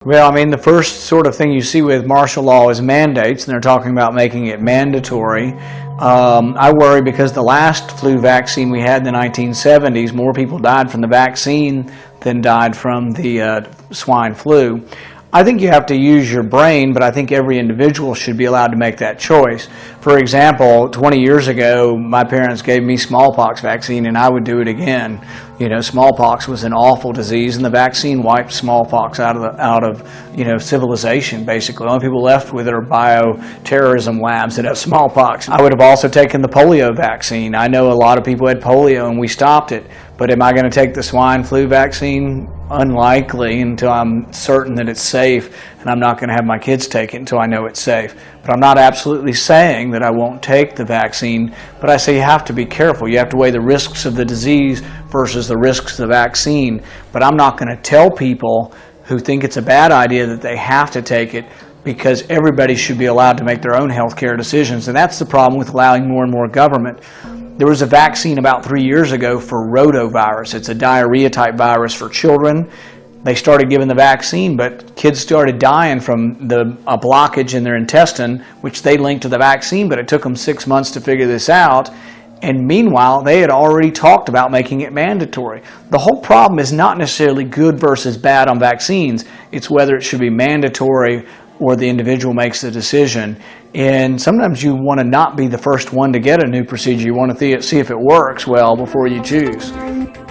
Well, I mean, the first sort of thing you see with martial law is mandates, and they're talking about making it mandatory. I worry because the last flu vaccine we had in the 1970s, more people died from the vaccine than died from the swine flu. I think you have to use your brain, but I think every individual should be allowed to make that choice. For example, 20 years ago, my parents gave me smallpox vaccine, and I would do it again. You know, smallpox was an awful disease, and the vaccine wiped smallpox out of civilization, basically. The only people left with it are bioterrorism labs that have smallpox. I would have also taken the polio vaccine. I know a lot of people had polio, and we stopped it. But am I going to take the swine flu vaccine? Unlikely, until I'm certain that it's safe, and I'm not going to have my kids take it until I know it's safe. But I'm not absolutely saying that I won't take the vaccine, but I say you have to be careful. You have to weigh the risks of the disease versus the risks of the vaccine. But I'm not going to tell people who think it's a bad idea that they have to take it, because everybody should be allowed to make their own health care decisions. And that's the problem with allowing more and more government. There was a vaccine about 3 years ago for rotavirus. It's a diarrhea type virus for children. They started giving the vaccine, but kids started dying from a blockage in their intestine, which they linked to the vaccine, but it took them 6 months to figure this out. And meanwhile, they had already talked about making it mandatory. The whole problem is not necessarily good versus bad on vaccines. It's whether it should be mandatory or the individual makes the decision. And sometimes you want to not be the first one to get a new procedure. You want to see if it works well before you choose.